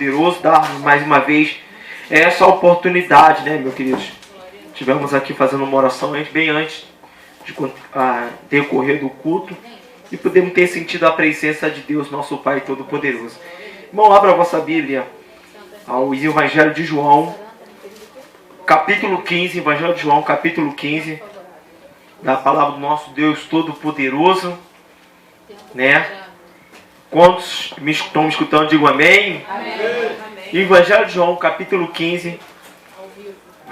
Todo-Poderoso, dar mais uma vez essa oportunidade, né, meus queridos? Estivemos aqui fazendo uma oração bem antes de decorrer do culto e podemos ter sentido a presença de Deus, nosso Pai Todo-Poderoso. Irmão, abra a vossa Bíblia ao Evangelho de João, capítulo 15, Evangelho de João, capítulo 15, da palavra do nosso Deus Todo-Poderoso, né? Quantos estão me escutando, digam amém. Amém. Evangelho de João, capítulo 15,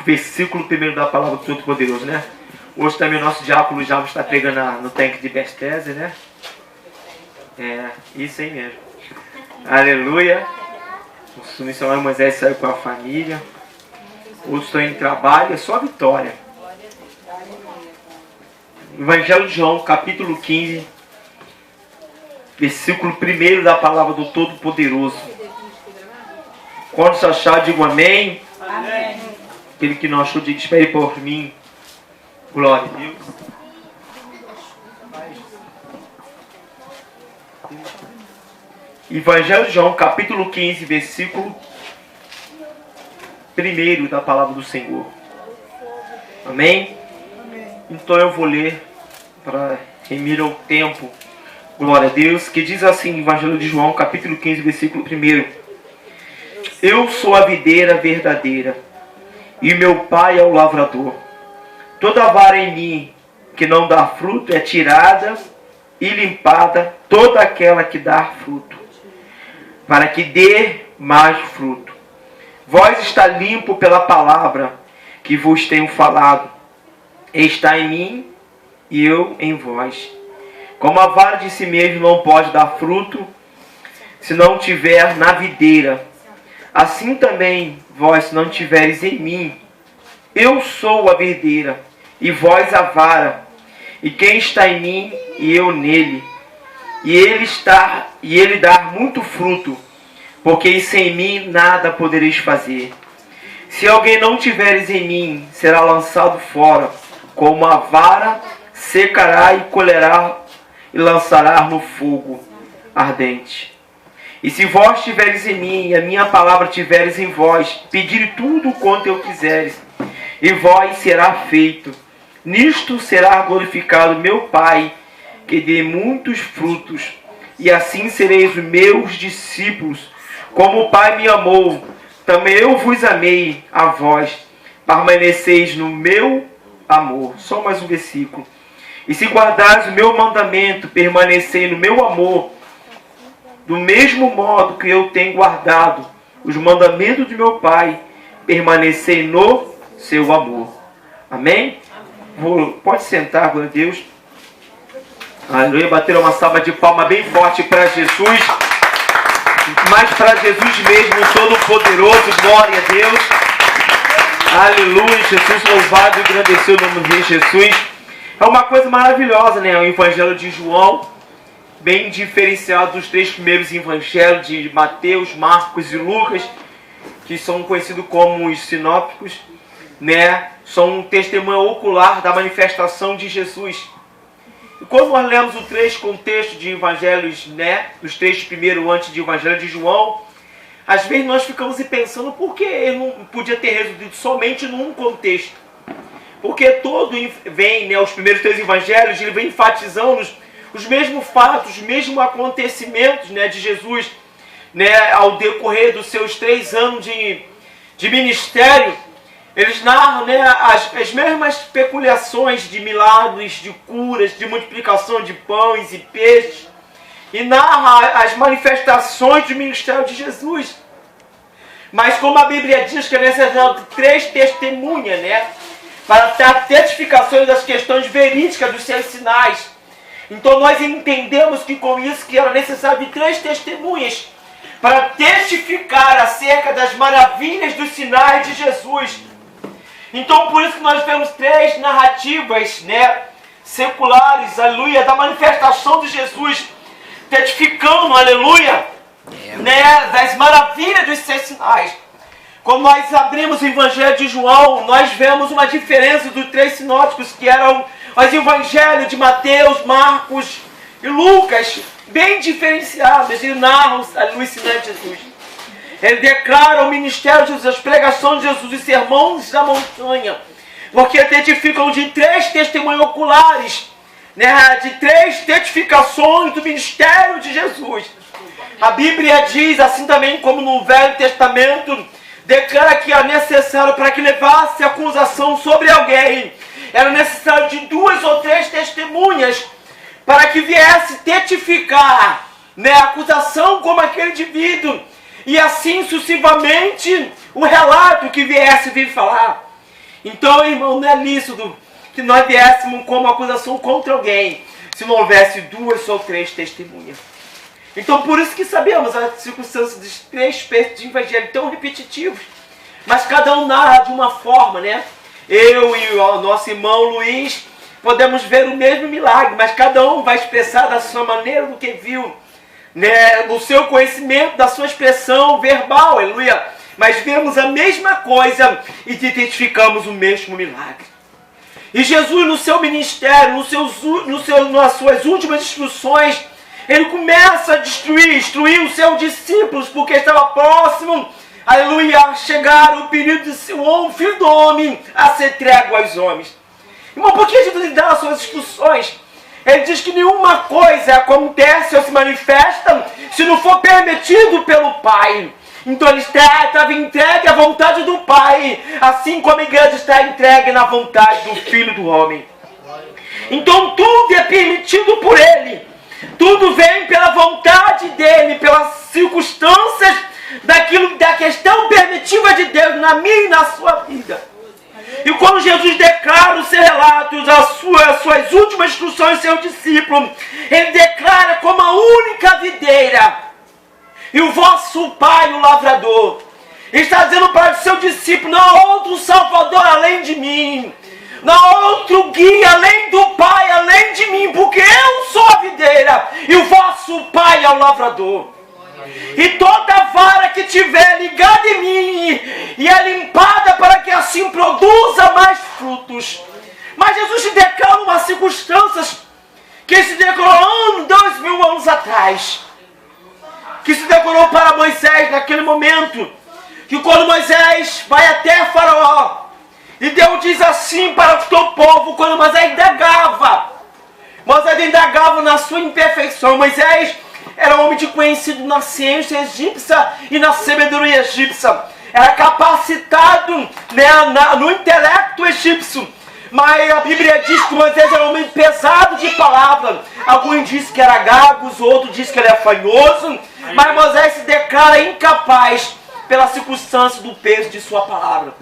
versículo 1 da palavra do Todo-Poderoso, né? Hoje também o nosso diácono já está pregando no tanque de Bethesda, né? Isso aí mesmo. Aleluia. O missionário Moisés saiu com a família. Outros estão em trabalho, é só vitória. Evangelho de João, capítulo 15, versículo 1 da palavra do Todo-Poderoso. Quando se achar, digo amém. Amém. Aquele que não achou, diga, espere por mim. Glória a Deus. Evangelho de João, capítulo 15, versículo 1 da palavra do Senhor. Amém? Então eu vou ler para remir ao tempo. Glória a Deus. Que diz assim, Evangelho de João, capítulo 15, versículo 1. Eu sou a videira verdadeira, e meu pai é o lavrador. Toda vara em mim que não dá fruto é tirada e limpada, toda aquela que dá fruto, para que dê mais fruto. Vós está limpo pela palavra que vos tenho falado. Está em mim e eu em vós. Como a vara de si mesmo não pode dar fruto, se não tiver na videira, assim também vós, se não tiveres em mim. Eu sou a videira, e vós a vara. E quem está em mim, e eu nele, e ele dá muito fruto, porque sem mim nada podereis fazer. Se alguém não tiveres em mim, será lançado fora, como a vara, secará e colherá, e lançará no fogo ardente. E se vós tiveres em mim, e a minha palavra tiveres em vós, pedir tudo quanto eu quiseres, e vós será feito. Nisto será glorificado meu Pai, que dê muitos frutos, e assim sereis os meus discípulos. Como o Pai me amou, também eu vos amei a vós. Permaneceis no meu amor. Só mais um versículo. E se guardares o meu mandamento, permanecei no meu amor, do mesmo modo que eu tenho guardado os mandamentos de meu Pai, permanecei no seu amor. Amém? Pode sentar, glória a Deus. Aleluia. Bater uma salva de palma bem forte para Jesus. Mas para Jesus mesmo, Todo-Poderoso. Glória a Deus. Aleluia. Jesus louvado e agradecido o nome do Rei Jesus. É uma coisa maravilhosa, né? O Evangelho de João, bem diferenciado dos três primeiros evangelhos de Mateus, Marcos e Lucas, que são conhecidos como os sinópticos, né? São um testemunho ocular da manifestação de Jesus. E quando nós lemos os três contextos de evangelhos, né? Os três primeiros antes do Evangelho de João, às vezes nós ficamos pensando por que ele não podia ter resolvido somente num contexto. Porque todo vem, né? Os primeiros três evangelhos, ele vem enfatizando os mesmos fatos, os mesmos acontecimentos, né, de Jesus, né, ao decorrer dos seus 3 anos de ministério. Eles narram, né, as mesmas peculiações de milagres, de curas, de multiplicação de pães e peixes, e narra as manifestações do ministério de Jesus. Mas como a Bíblia diz que é necessário 3 testemunhas, né, para ter testificações das questões verídicas dos seus sinais. Então nós entendemos que com isso que era necessário 3 testemunhas para testificar acerca das maravilhas dos sinais de Jesus. Então por isso que nós temos 3 narrativas, né, seculares, aleluia, da manifestação de Jesus, testificando, aleluia, né, das maravilhas dos seus sinais. Quando nós abrimos o Evangelho de João, nós vemos uma diferença dos 3 sinóticos, que eram os Evangelhos de Mateus, Marcos e Lucas, bem diferenciados, e narram a luz de Jesus. Ele declara o ministério de Jesus, as pregações de Jesus, os sermões da montanha, porque testificam de 3 testemunhos oculares, né, de 3 testificações do ministério de Jesus. A Bíblia diz, assim também como no Velho Testamento, declara que é necessário para que levasse acusação sobre alguém, era necessário de 2 ou 3 testemunhas para que viesse testificar, né, a acusação como aquele indivíduo, e assim sucessivamente o relato que viesse vir falar. Então, irmão, não é lícito que nós viéssemos como acusação contra alguém se não houvesse 2 ou 3 testemunhas. Então, por isso que sabemos as circunstâncias dos 3 textos de evangelho tão repetitivos, mas cada um narra de uma forma, né? Eu e o nosso irmão Luiz podemos ver o mesmo milagre, mas cada um vai expressar da sua maneira do que viu, né? Do seu conhecimento, da sua expressão verbal, aleluia. Mas vemos a mesma coisa e identificamos o mesmo milagre. E Jesus, no seu ministério, nas suas últimas instruções, ele começa a instruir os seus discípulos, porque estava próximo, aleluia, a chegar o período de o filho do homem a ser entregue aos homens. Irmão, por que Jesus dá as suas instruções? Ele diz que nenhuma coisa acontece ou se manifesta se não for permitido pelo Pai. Então ele estava entregue à vontade do Pai, assim como a igreja está entregue na vontade do Filho do Homem. Então tudo é permitido por Ele. Tudo vem pela vontade dEle, pelas circunstâncias da questão permitiva de Deus na minha e na sua vida. E quando Jesus declara os seus relatos, as suas últimas instruções aos seus discípulos, Ele declara como a única videira e o vosso Pai, o lavrador. Ele está dizendo para o seu discípulo: não há outro Salvador além de mim, não há outro guia além do Pai, além de mim, porque eu sou a videira e o vosso Pai é o lavrador. E toda vara que tiver ligada em mim e é limpada para que assim produza mais frutos. Mas Jesus se declara umas circunstâncias que se decorou 2000 anos atrás, que se decorou para Moisés naquele momento, que quando Moisés vai até Faraó, e Deus diz assim para o seu povo, quando Moisés indagava na sua imperfeição. Moisés era um homem de conhecido na ciência egípcia e na sabedoria egípcia. Era capacitado, né, no intelecto egípcio. Mas a Bíblia diz que Moisés era um homem pesado de palavra. Alguns dizem que era gago, outros dizem que ele é fanhoso. Mas Moisés se declara incapaz pela circunstância do peso de sua palavra.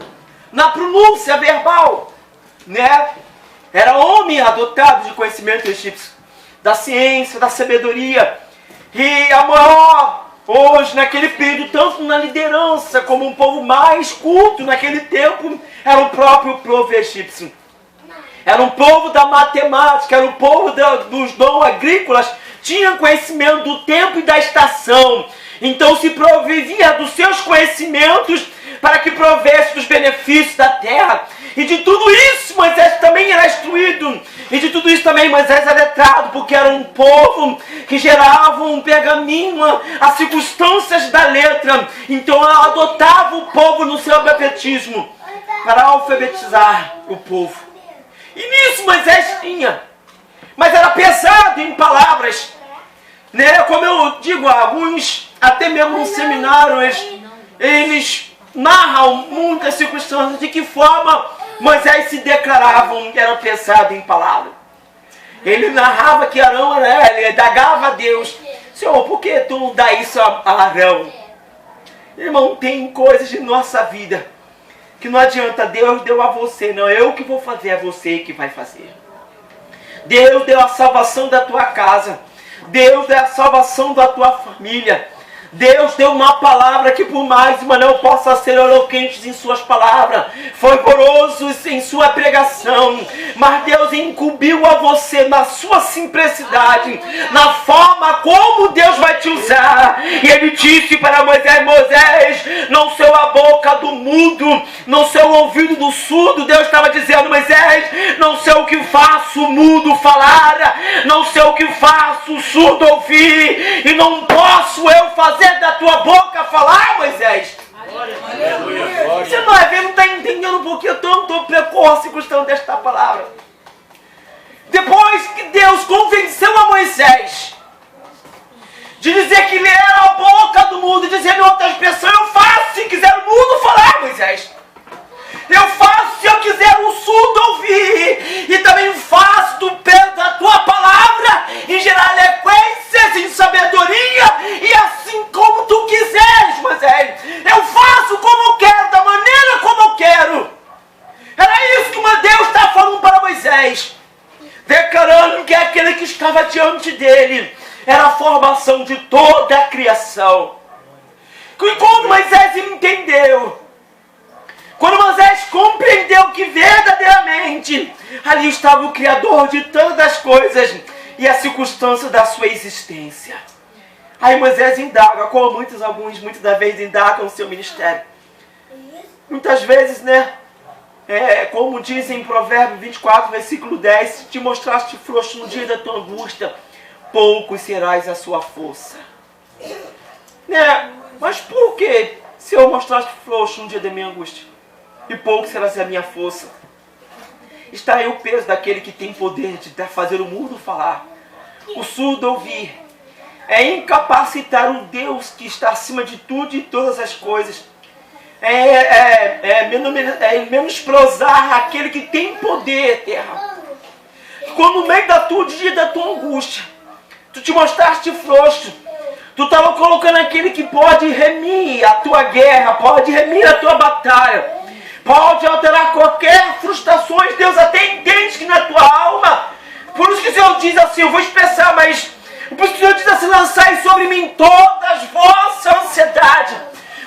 Na pronúncia verbal, né? Era homem adotado de conhecimento egípcio, da ciência, da sabedoria. E a maior, hoje, naquele período, tanto na liderança como um povo mais culto naquele tempo, era o próprio povo egípcio. Era um povo da matemática, era um povo dos dons agrícolas, tinha conhecimento do tempo e da estação. Então se provia dos seus conhecimentos para que provesse dos benefícios da terra. E de tudo isso Moisés também era instruído. E de tudo isso também Moisés era letrado, porque era um povo que gerava um pergaminho, as circunstâncias da letra. Então adotava o povo no seu alfabetismo para alfabetizar o povo. E nisso Moisés tinha. Mas era pesado em palavras, né? Como eu digo, alguns, até mesmo no seminário, eles narram muitas circunstâncias de que forma Moisés se declaravam que era pesado em palavras. Ele narrava que Arão era, ele indagava a Deus: Senhor, por que tu não dá isso a Arão? Irmão, tem coisas de nossa vida que não adianta, Deus deu a você, não, eu que vou fazer, é você que vai fazer. Deus deu a salvação da tua casa, Deus deu a salvação da tua família. Deus deu uma palavra que por mais Manuel possa ser eloquente em suas palavras, fervoroso em sua pregação, mas Deus incumbiu a você na sua simplicidade, na forma como Deus vai te usar. E Ele disse para Moisés: Moisés, não sou a boca do mudo, não sou o ouvido do surdo. Deus estava dizendo: Moisés, não sei o que faço o mudo falar, não sei o que faço o surdo ouvir, e não posso eu fazer da tua boca falar, Moisés. Você não está entendendo por que eu estou precoce gostando desta palavra. Depois que Deus convenceu a Moisés de dizer que ele era a boca do mundo, dizendo em outra expressão: eu faço se quiser o mundo falar, Moisés. Eu faço se eu quiser o surdo ouvir. E também faço do peso da tua palavra em gerar eloquências, em sabedoria, e assim como tu quiseres, Moisés. Eu faço como eu quero, da maneira como eu quero. Era isso que Deus está falando para Moisés, declarando que aquele que estava diante dele era a formação de toda a criação. E quando Moisés entendeu, quando Moisés compreendeu que verdadeiramente ali estava o Criador de todas as coisas e a circunstância da sua existência, aí Moisés indaga, como muitas das vezes indagam no seu ministério. Muitas vezes, como diz em Provérbios 24, versículo 10, se te mostraste frouxo no dia da tua angústia, pouco serás a sua força. Mas por que se eu mostraste frouxo no dia da minha angústia, e pouco serás a minha força? Está aí o peso daquele que tem poder de fazer o mundo falar, o surdo ouvir. É incapacitar o Deus que está acima de tudo e todas as coisas. Menosprezar aquele que tem poder, terra. Quando no meio do dia da tua angústia, tu te mostraste frouxo, tu estava colocando aquele que pode remir a tua guerra, pode remir a tua batalha, pode alterar qualquer frustração. Deus até entende que na tua alma, por isso que o Senhor diz assim, eu vou expressar, mas por isso que o Senhor diz assim: lançai sobre mim toda a vossa ansiedade.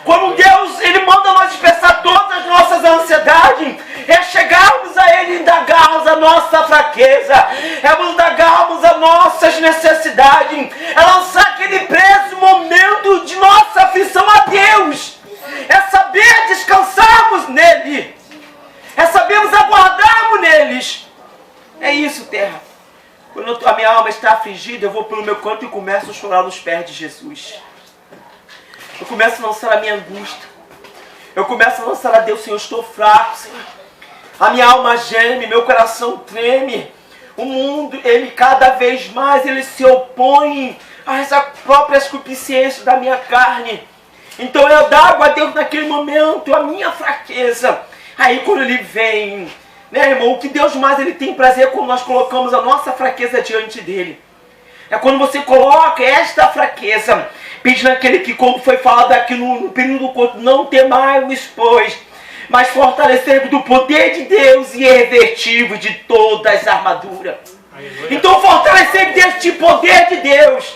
Quando Deus, Ele manda nós expressar todas as nossas ansiedades, é chegarmos a Ele e indagarmos a nossa fraqueza, é indagarmos as nossas necessidades, é lançar aquele preso momento de nossa aflição a Deus, é saber descansarmos nele, é sabermos aguardarmos neles. É isso, terra. Quando a minha alma está afligida, eu vou pelo meu canto e começo a chorar nos pés de Jesus. Eu começo a lançar a minha angústia. Eu começo a lançar a Deus: Senhor, eu estou fraco, Senhor. A minha alma geme, meu coração treme. O mundo, ele cada vez mais, ele se opõe a essa própria concupiscência da minha carne. Então eu dago a Deus naquele momento a minha fraqueza. Aí quando Ele vem, irmão, o que Deus mais Ele tem prazer quando nós colocamos a nossa fraqueza diante dEle. É quando você coloca esta fraqueza, pedindo aquele que, como foi falado aqui no período do culto, não temai-vos, pois, mas fortalecer do poder de Deus e irrevertível de todas as armaduras. Então fortalecer deste poder de Deus,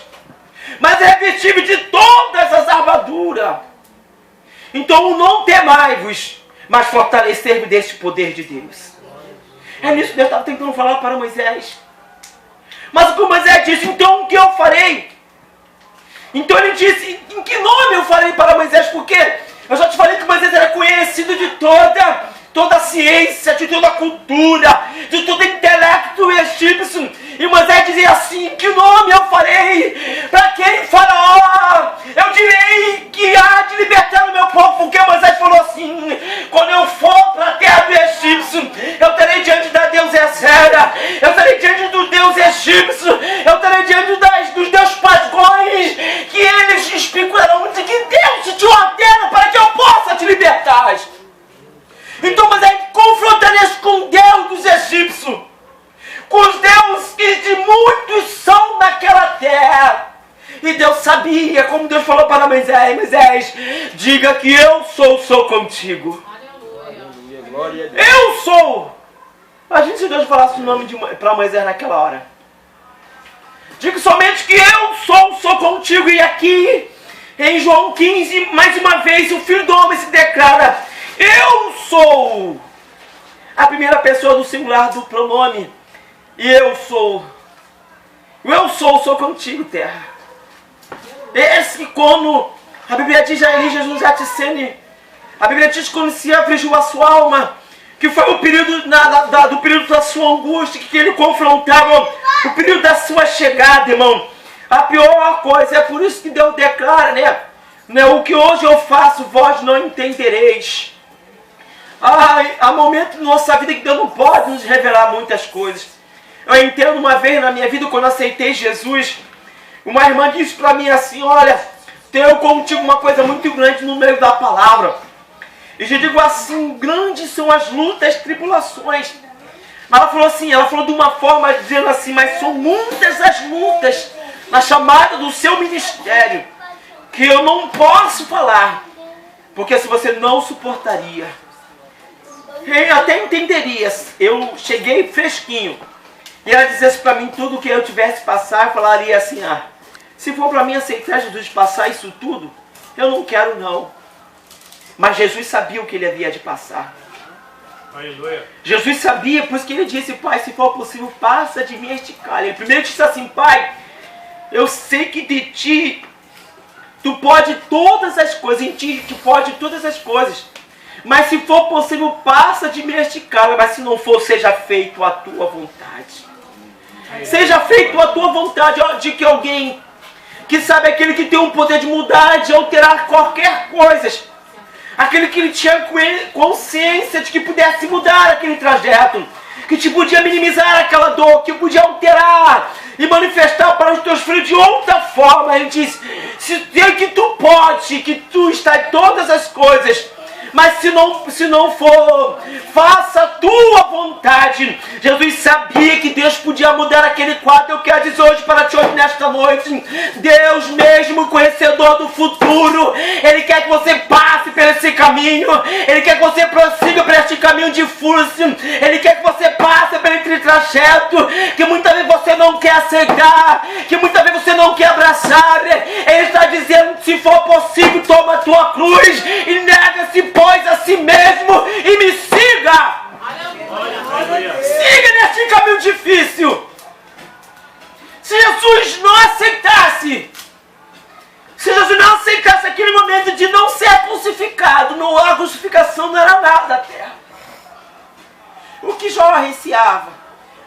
mas é irrevertível de todas as armaduras. Então não temai-vos, mas fortalecer deste poder de Deus. É nisso que Deus estava tentando falar para Moisés. Mas o que Moisés disse: então o que eu farei? Então ele disse: em que nome eu farei para Moisés? Porque eu já te falei que Moisés era conhecido de toda a ciência, de toda a cultura, de todo o intelecto egípcio. E Moisés dizia assim: que nome eu farei para quem Faraó? Eu direi que há de libertar o meu povo. Porque Moisés falou assim: quando eu for para a terra do egípcio, eu terei diante da Deus Ezera, eu estarei diante do Deus egípcio, eu estarei diante dos Deus pagões, que eles especularão de que Deus te ordena para que eu possa te libertar. Então Moisés confrontaria com o Deus dos egípcios, com os deuses que de muitos são naquela terra. E Deus sabia, como Deus falou para Moisés: Moisés, diga que eu sou contigo. Aleluia. Glória a Deus. Eu sou. Imagina se Deus falasse o nome para Moisés naquela hora. Diga somente que eu sou contigo. E aqui, em João 15, mais uma vez, o Filho do Homem se declara: eu sou. A primeira pessoa do singular do pronome. E eu sou. Eu sou contigo, terra. Esse, quando A Bíblia diz a Elias no Getsêmani. A Bíblia diz quando se afligiu a sua alma, que foi o período do período da sua angústia, que ele confrontava, o período da sua chegada, irmão. A pior coisa, é por isso que Deus declara, né? O que hoje eu faço, vós não entendereis. Há momentos na nossa vida que Deus não pode nos revelar muitas coisas. Eu entendo uma vez na minha vida, quando eu aceitei Jesus, uma irmã disse para mim assim, olha, tenho contigo uma coisa muito grande no meio da palavra. E eu digo assim, grandes são as lutas, tribulações. Mas ela falou assim, ela falou de uma forma dizendo assim, mas são muitas as lutas na chamada do seu ministério, que eu não posso falar, porque se você não suportaria. Eu até entenderia, eu cheguei fresquinho, e ela dissesse para mim tudo que eu tivesse passar, eu falaria assim, se for para mim aceitar Jesus passar isso tudo, eu não quero não. Mas Jesus sabia o que ele havia de passar. Aleluia. Jesus sabia, por isso que ele disse, Pai, se for possível, passa de mim este cálice. Ele primeiro disse assim, Pai, eu sei que de ti, tu pode todas as coisas, em ti tu pode todas as coisas. Mas se for possível, passa de mim este cálice, mas se não for, seja feito a tua vontade. Seja feito a tua vontade, de que alguém que sabe aquele que tem o poder de mudar, de alterar qualquer coisa. Aquele que tinha consciência de que pudesse mudar aquele trajeto, que te podia minimizar aquela dor, que podia alterar e manifestar para os teus filhos de outra forma. Ele diz, se tem que tu pode, que tu está em todas as coisas, mas se não for, faça a tua vontade. Jesus sabia que Deus podia mudar aquele quadro. Eu quero dizer hoje para ti, hoje nesta noite, Deus mesmo, conhecedor do futuro, Ele quer que você passe por esse caminho, Ele quer que você prossiga por este caminho de furso, Ele quer que você passe por esse trajeto, que muitas vezes você não quer aceitar, que muitas vezes você não quer abraçar. Ele está dizendo, se for possível, toma a tua cruz e nega-se, pois, a si mesmo e me siga. Siga neste caminho difícil. Se Jesus não aceitasse, aquele momento de não ser crucificado, a crucificação não era nada da terra. O que Jó receava,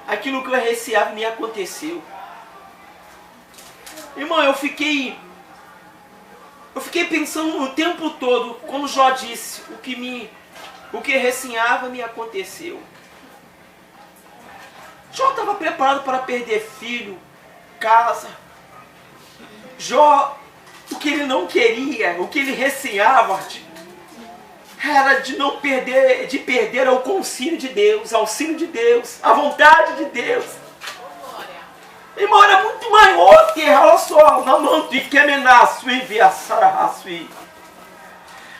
aquilo que eu receava me aconteceu. Irmão, eu fiquei pensando o tempo todo, quando Jó disse, o que receava me aconteceu. Jó estava preparado para perder filho, casa. Jó, o que ele não queria, o que ele receava, era de não perder, de perder o concílio de Deus, auxílio de Deus, a vontade de Deus. Irmão, era muito maior que olha só, na mão de Kemenaço e Viaçaraço.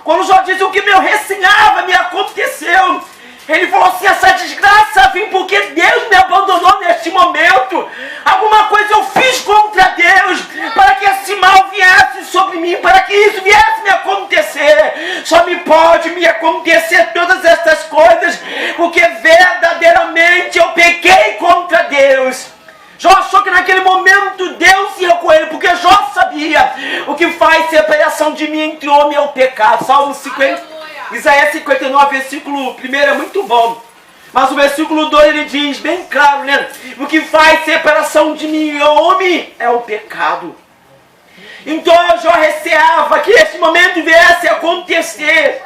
Quando Jó diz o que meu receava me aconteceu, ele falou assim, essa desgraça vem porque Deus me abandonou neste momento. Alguma coisa eu fiz contra Deus para que esse mal viesse sobre mim, para que isso viesse me acontecer. Só me pode me acontecer todas estas coisas porque verdadeiramente eu pequei contra Deus. Jó achou que naquele momento Deus ia com ele, porque Jó sabia o que faz separação de mim entre o homem e o pecado. Salmo 50, Isaías 59, versículo 1 é muito bom. Mas o versículo 2 ele diz bem claro, né? O que faz separação de mim e o homem é o pecado. Então Jó receava que esse momento viesse a acontecer.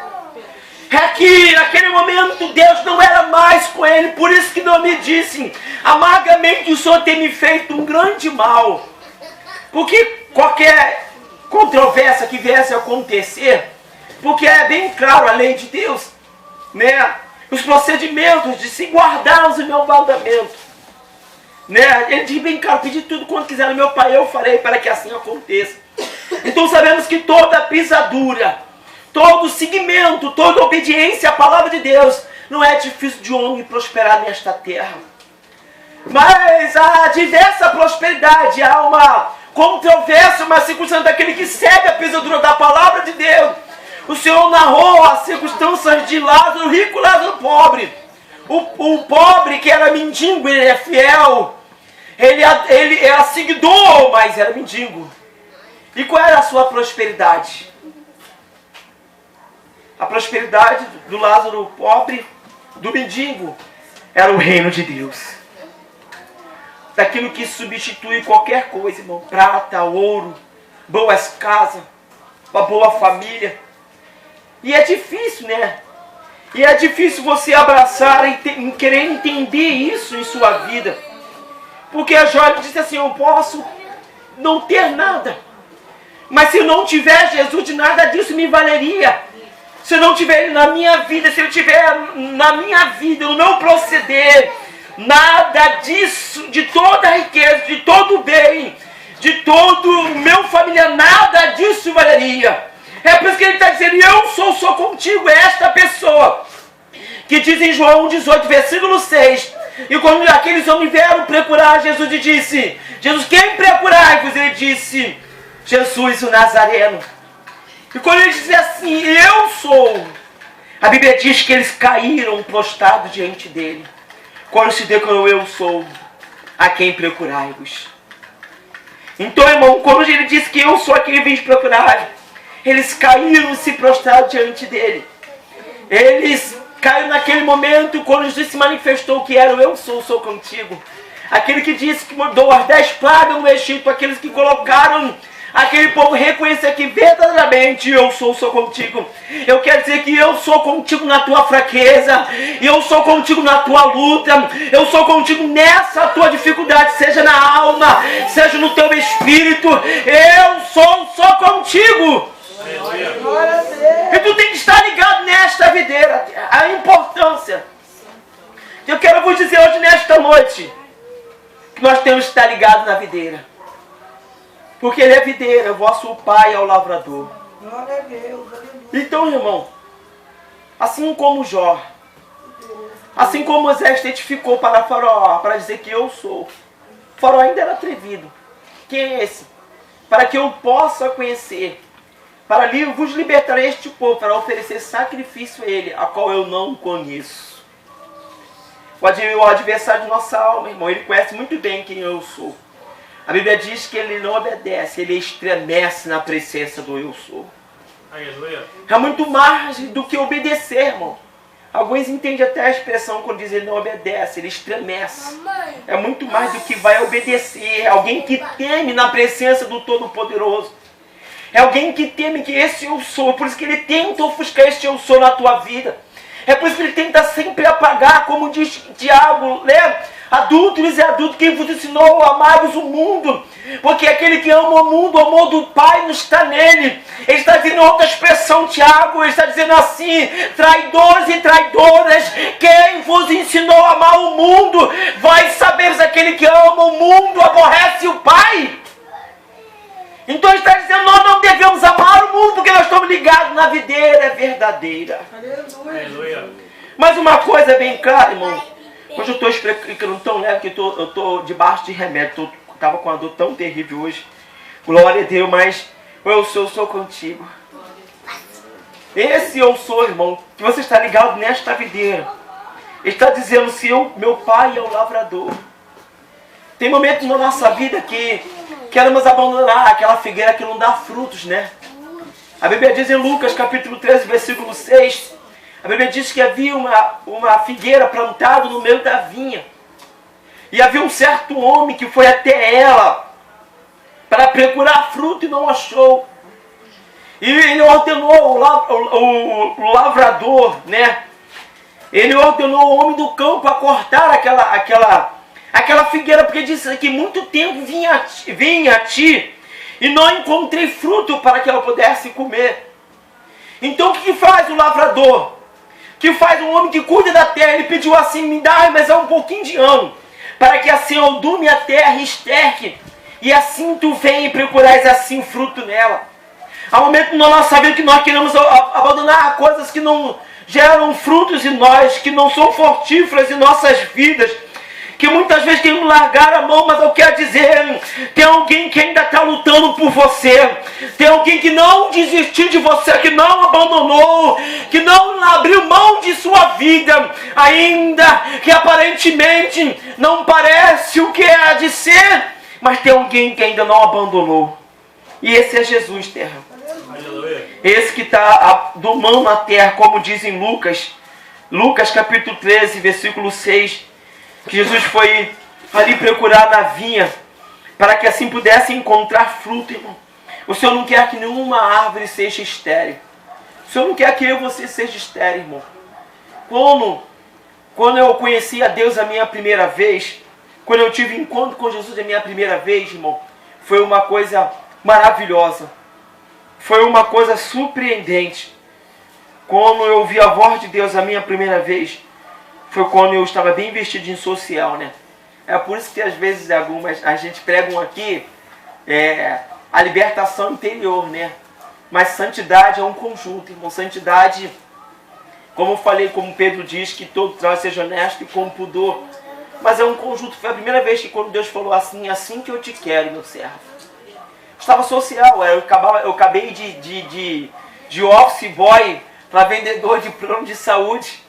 É que naquele momento Deus não era mais com ele, por isso que não me disse, amargamente o Senhor tem me feito um grande mal. Porque qualquer controvérsia que viesse a acontecer, porque é bem claro a lei de Deus, né? Os procedimentos de se guardar os meus mandamentos, né? Ele diz bem claro, pedir tudo quanto quiser no meu Pai, eu farei para que assim aconteça. Então sabemos que toda pisadura, todo seguimento, toda obediência à palavra de Deus, não é difícil de homem prosperar nesta terra. Mas há diversa prosperidade, há uma controvérsia, uma circunstância daquele que segue a pisadura da palavra de Deus. O Senhor narrou as circunstâncias de Lázaro, rico e Lázaro pobre. O pobre que era mendigo, ele é fiel, ele era seguidor, mas era mendigo. E qual era a sua prosperidade? a prosperidade do Lázaro pobre, do mendigo, era o reino de Deus. Daquilo que substitui qualquer coisa, irmão. Prata, ouro, boas casas, uma boa família. E é difícil, né? E é difícil você abraçar e querer entender isso em sua vida. Porque a Jó disse assim, eu posso não ter nada. Mas se eu não tiver Jesus, de nada disso me valeria. Se eu não tiver Ele na minha vida, se eu tiver na minha vida, no meu proceder, nada disso, de toda a riqueza, de todo o bem, de todo o meu familiar, nada disso valeria. É por isso que ele está dizendo, eu sou contigo, esta pessoa. Que diz em João 18, versículo 6. E quando aqueles homens vieram procurar Jesus e disse, Jesus, quem procurai-vos? Ele disse, Jesus o Nazareno. E quando ele diz assim, eu sou, a Bíblia diz que eles caíram prostrados diante dele. Quando se declarou, eu sou, a quem procurai-vos. Então, irmão, quando ele disse que eu sou a quem vim procurar, eles caíram se prostrados diante dele. Eles caíram naquele momento, quando Jesus se manifestou que era o eu sou contigo. Aquele que disse que mandou as 10 pragas no Egito, aqueles que colocaram aquele povo reconhecer que verdadeiramente eu sou contigo. Eu quero dizer que eu sou contigo na tua fraqueza, eu sou contigo na tua luta, eu sou contigo nessa tua dificuldade, seja na alma, seja no teu espírito, eu sou contigo. E tu tem que estar ligado nesta videira, a importância. Eu quero vos dizer hoje, nesta noite, que nós temos que estar ligados na videira. Porque ele é videira, vosso pai é o lavrador. Então, irmão, assim como Jó, assim como Moisés testificou para Faraó, para dizer que eu sou, Faraó ainda era atrevido. Quem é esse? Para que eu possa conhecer, para vos libertar este povo, para oferecer sacrifício a ele, a qual eu não conheço. O adversário de nossa alma, irmão, ele conhece muito bem quem eu sou. A Bíblia diz que ele não obedece, ele estremece na presença do eu sou. Aleluia. É muito mais do que obedecer, irmão. Alguns entendem até a expressão quando dizem ele não obedece, ele estremece. É muito mais do que vai obedecer. É alguém que teme na presença do Todo-Poderoso. É alguém que teme que esse eu sou. Por isso que ele tenta ofuscar esse eu sou na tua vida. É por isso que ele tenta sempre apagar, como diz Tiago, né? Adúlteros e adultos, quem vos ensinou a amar-vos o mundo? Porque aquele que ama o mundo, o amor do Pai não está nele. Ele está dizendo outra expressão, Tiago, ele está dizendo assim, traidores e traidoras, quem vos ensinou a amar o mundo? Vai saber se aquele que ama o mundo aborrece o Pai. Então ele está dizendo, nós não devemos amar o mundo, porque nós estamos ligados na videira verdadeira. Aleluia. Mas uma coisa bem clara, irmão. Hoje eu estou explicando tão leve que eu estou debaixo de remédio. Estava com uma dor tão terrível hoje. Glória a Deus, mas eu sou contigo. Esse eu sou, irmão, que você está ligado nesta videira. Ele está dizendo, se meu pai é o lavrador. Tem momentos na nossa vida que queremos abandonar aquela figueira que não dá frutos, né? A Bíblia diz em Lucas capítulo 13, versículo 6... A Bíblia diz que havia uma figueira plantada no meio da vinha. E havia um certo homem que foi até ela para procurar fruto e não achou. E ele ordenou o lavrador, né? Ele ordenou o homem do campo a cortar aquela figueira, porque disse que muito tempo vinha a ti e não encontrei fruto para que ela pudesse comer. Então o que faz o lavrador? Que faz um homem que cuida da terra? Ele pediu assim, me dá, mas é um pouquinho de ano, para que assim eu dume a terra e esterque, e assim tu vem e procurais assim fruto nela. Há um momento na nossa vida que nós queremos abandonar coisas que não geram frutos em nós, que não são frutíferas em nossas vidas, que muitas vezes queremos largar a mão, mas eu quero dizer, tem alguém que ainda está lutando por você, tem alguém que não desistiu de você, que não abandonou, que não abriu mão de sua vida, ainda que aparentemente não parece o que é de ser, mas tem alguém que ainda não abandonou, e esse é Jesus, terra. Aleluia. Esse que está domando a terra, como diz em Lucas. Lucas capítulo 13, versículo 6. Que Jesus foi ali procurar na vinha, para que assim pudesse encontrar fruto, irmão. O Senhor não quer que nenhuma árvore seja estéril. O Senhor não quer que eu e você seja estéril, irmão. Quando eu conheci a Deus a minha primeira vez, quando eu tive encontro com Jesus a minha primeira vez, irmão, foi uma coisa maravilhosa. Foi uma coisa surpreendente. Quando eu ouvi a voz de Deus a minha primeira vez, foi quando eu estava bem vestido em social, né? É por isso que às vezes a gente pregam aqui a libertação interior, né? Mas santidade é um conjunto, irmão. Santidade, como eu falei, como Pedro diz, que todo trabalho seja honesto e com pudor. Mas é um conjunto. Foi a primeira vez que quando Deus falou assim, assim que eu te quero, meu servo. Estava social, eu acabei de office boy para vendedor de plano de saúde.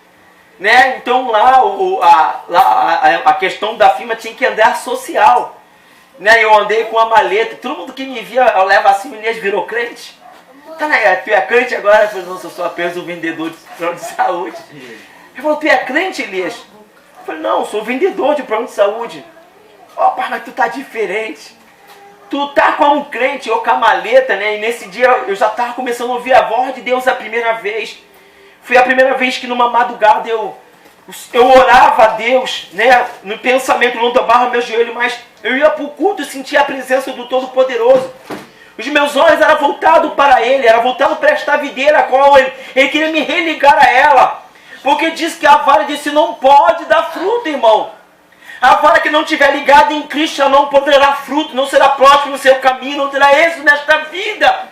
Né? Então lá a questão da firma tinha que andar social. Né? Eu andei com a maleta, todo mundo que me via, eu levo assim, Elias virou crente. Tá, né? Tu é crente agora? Eu falei, não, eu sou apenas um vendedor de plano de saúde. Ele falou, tu é crente, Elias? Eu falei, não, eu sou vendedor de plano de saúde. Ó, pai, mas tu tá diferente. Tu tá como um crente, eu com a maleta, né? E nesse dia eu já tava começando a ouvir a voz de Deus a primeira vez. Foi a primeira vez que numa madrugada eu orava a Deus, né? No pensamento, não dobrava meu joelho, mas eu ia para o culto e sentia a presença do Todo-Poderoso. Os meus olhos eram voltados para Ele, era voltado para esta videira, a qual ele queria me religar a ela. Porque diz que a vara disse não pode dar fruto, irmão. A vara que não estiver ligada em Cristo não poderá dar fruto, não será próximo no seu caminho, não terá êxito nesta vida.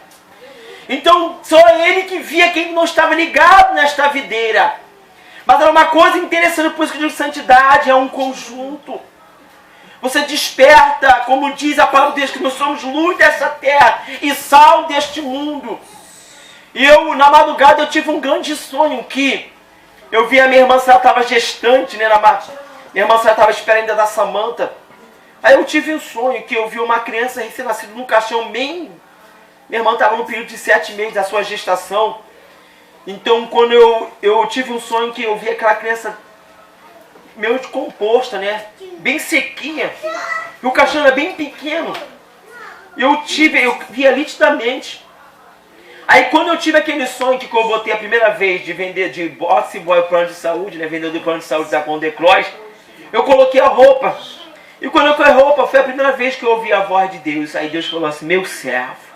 Então, só ele que via quem não estava ligado nesta videira. Mas era uma coisa interessante, por isso que eu digo santidade é um conjunto. Você desperta, como diz a palavra de Deus, que nós somos luz dessa terra e sal deste mundo. E eu, na madrugada, eu tive um grande sonho que eu vi a minha irmã, se ela estava gestante, né, minha irmã, se ela estava esperando ainda da Samanta. Aí eu tive um sonho que eu vi uma criança recém-nascida num caixão bem... Minha irmã estava no período de 7 meses da sua gestação. Então, quando eu tive um sonho que eu vi aquela criança meio decomposta, né? Bem sequinha. E o caixão era bem pequeno. Eu via nitidamente. Aí, quando eu tive aquele sonho que eu botei a primeira vez de vender de office boy plano de saúde, né? Vendedor de plano de saúde da Conde Croix, eu coloquei a roupa. E quando eu coloquei a roupa, foi a primeira vez que eu ouvi a voz de Deus. Aí Deus falou assim, meu servo.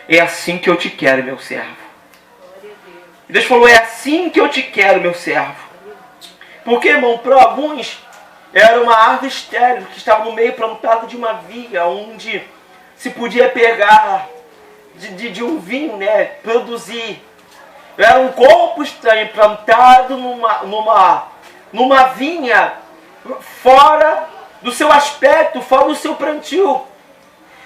É assim que eu te quero, meu servo. Deus falou, é assim que eu te quero, meu servo. Porque, irmão, para alguns, era uma árvore estéril que estava no meio plantado de uma viga, onde se podia pegar de um vinho, né, produzir. Era um corpo estranho, plantado numa vinha, fora do seu aspecto, fora do seu plantio.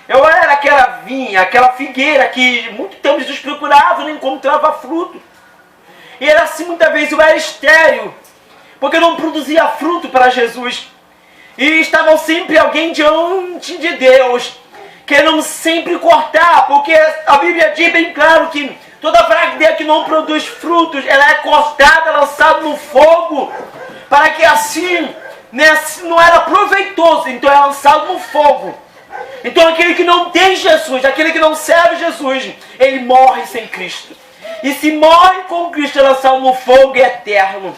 Eu era aquela vinha, aquela figueira que muito tempo Jesus procurava e não encontrava fruto. E era assim, muitas vezes eu era estéril, porque eu não produzia fruto para Jesus. E estava sempre alguém diante de Deus, querendo sempre cortar, porque a Bíblia diz bem claro que toda vaga que não produz frutos, ela é cortada, lançada no fogo, para que assim, né, não era proveitoso, então é lançado no fogo. Então aquele que não tem Jesus, aquele que não serve Jesus, ele morre sem Cristo. E se morre com Cristo, é lançado no fogo eterno.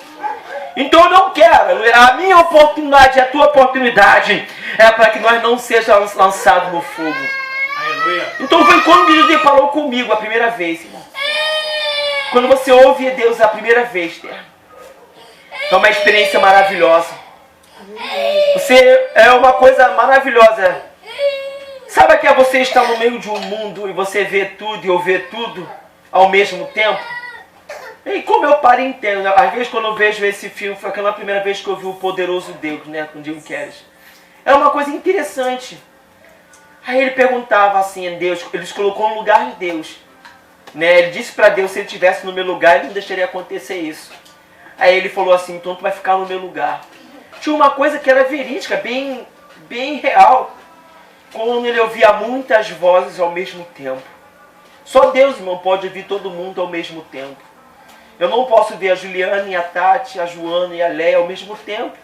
Então eu não quero, a minha oportunidade, a tua oportunidade, é para que nós não sejamos lançados no fogo. Aleluia. Então foi quando Jesus falou comigo a primeira vez, irmão. Quando você ouve Deus a primeira vez, é uma experiência maravilhosa. É uma coisa maravilhosa. Sabe que é você estar no meio de um mundo e você vê tudo e ouvir tudo ao mesmo tempo? E como eu paro e entendo, né? Às vezes quando eu vejo esse filme, foi aquela primeira vez que eu vi o Poderoso Deus, né, com Jim Carrey. É uma coisa interessante. Aí ele perguntava assim a Deus, ele se colocou no lugar de Deus. Né? Ele disse para Deus, se ele estivesse no meu lugar, ele não deixaria acontecer isso. Aí ele falou assim, então tu vai ficar no meu lugar. Tinha uma coisa que era verídica, bem real. Quando ele ouvia muitas vozes ao mesmo tempo. Só Deus, irmão, pode ouvir todo mundo ao mesmo tempo. Eu não posso ver a Juliana e a Tati, a Joana e a Leia ao mesmo tempo.